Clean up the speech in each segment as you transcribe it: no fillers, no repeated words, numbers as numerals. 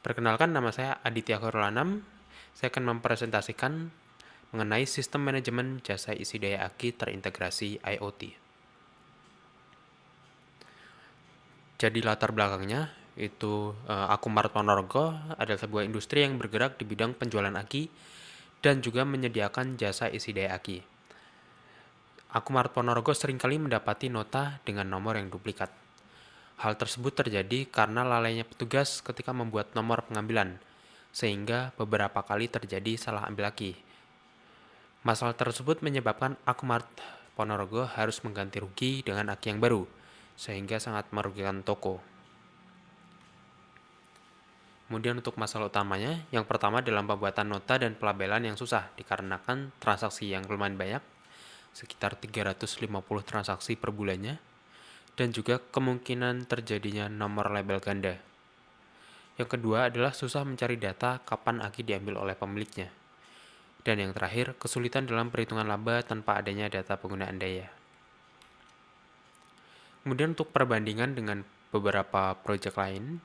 Perkenalkan, nama saya Aditya Khairul. Saya akan mempresentasikan mengenai sistem manajemen jasa isi daya aki terintegrasi IoT. Jadi latar belakangnya itu Aquamart Ponorogo adalah sebuah industri yang bergerak di bidang penjualan aki dan juga menyediakan jasa isi daya aki. Aquamart Ponorogo seringkali mendapati nota dengan nomor yang duplikat. Hal tersebut terjadi karena lalainya petugas ketika membuat nomor pengambilan, sehingga beberapa kali terjadi salah ambil aki. Masalah tersebut menyebabkan Aquamart Ponorogo harus mengganti rugi dengan aki yang baru, sehingga sangat merugikan toko. Kemudian untuk masalah utamanya, yang pertama dalam pembuatan nota dan pelabelan yang susah dikarenakan transaksi yang lumayan banyak, sekitar 350 transaksi per bulannya, dan juga kemungkinan terjadinya nomor label ganda. Yang kedua adalah susah mencari data kapan aki diambil oleh pemiliknya. Dan yang terakhir, kesulitan dalam perhitungan laba tanpa adanya data penggunaan daya. Kemudian untuk perbandingan dengan beberapa proyek lain,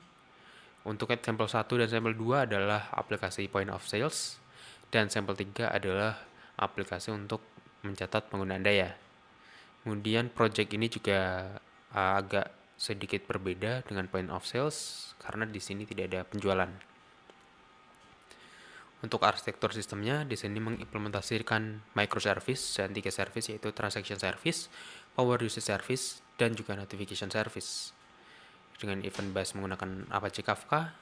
untuk sampel 1 dan sampel 2 adalah aplikasi point of sales, dan sampel 3 adalah aplikasi untuk mencatat penggunaan daya. Kemudian project ini juga agak sedikit berbeda dengan point of sales karena di sini tidak ada penjualan. Untuk arsitektur sistemnya, di sini mengimplementasikan microservice dan 3 service, yaitu transaction service, power usage service, dan juga notification service. Dengan event base menggunakan Apache Kafka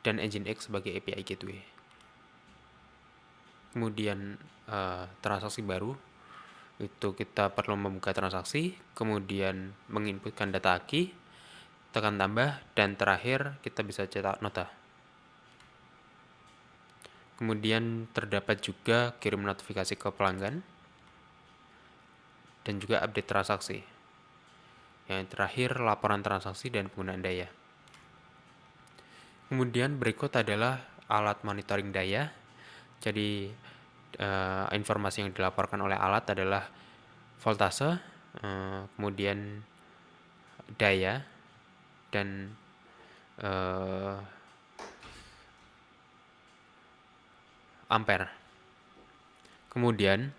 dan Nginx sebagai API gateway. Kemudian transaksi baru, itu kita perlu membuka transaksi, kemudian menginputkan data aki, tekan tambah, dan terakhir kita bisa cetak nota. Kemudian terdapat juga kirim notifikasi ke pelanggan dan juga update transaksi. Yang terakhir laporan transaksi dan penggunaan daya. Kemudian berikut adalah alat monitoring daya. Jadi informasi yang dilaporkan oleh alat adalah voltase, kemudian daya, dan ampere. Kemudian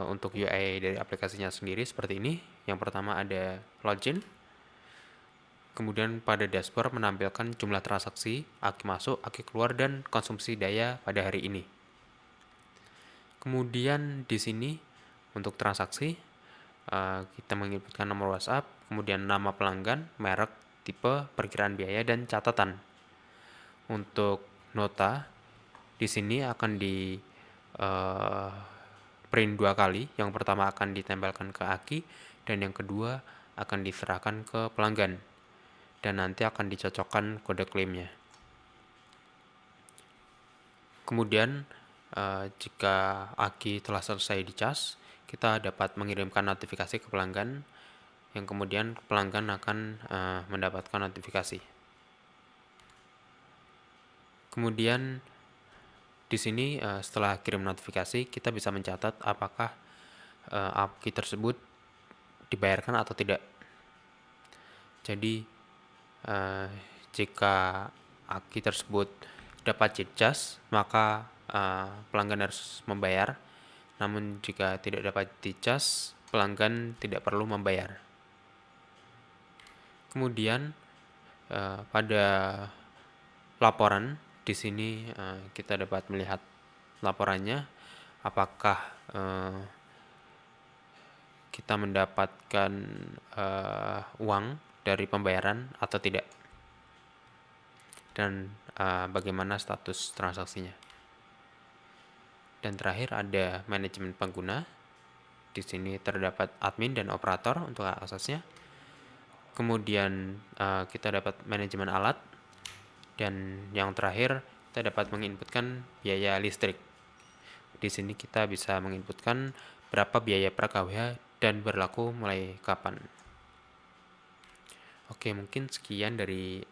untuk UI dari aplikasinya sendiri seperti ini. Yang pertama ada login. Kemudian pada dashboard menampilkan jumlah transaksi, aki masuk, aki keluar, dan konsumsi daya pada hari ini. Kemudian di sini untuk transaksi kita menginputkan nomor WhatsApp, kemudian nama pelanggan, merek, tipe, perkiraan biaya, dan catatan. Untuk nota di sini akan di print 2 kali. Yang pertama akan ditempelkan ke aki dan yang kedua akan diserahkan ke pelanggan dan nanti akan dicocokkan kode klaimnya. Kemudian jika aki telah selesai dicas, kita dapat mengirimkan notifikasi ke pelanggan yang kemudian pelanggan akan mendapatkan notifikasi. Kemudian di sini setelah kirim notifikasi kita bisa mencatat apakah aki tersebut dibayarkan atau tidak. Jadi jika aki tersebut dapat dicas, maka pelanggan harus membayar. Namun jika tidak dapat dicas, pelanggan tidak perlu membayar. Kemudian pada laporan di sini kita dapat melihat laporannya, apakah kita mendapatkan uang dari pembayaran atau tidak, dan bagaimana status transaksinya. Dan terakhir ada manajemen pengguna. Di sini terdapat admin dan operator untuk aksesnya. Kemudian kita dapat manajemen alat, dan yang terakhir kita dapat menginputkan biaya listrik. Di sini kita bisa menginputkan berapa biaya per kWh dan berlaku mulai kapan. Oke, mungkin sekian dari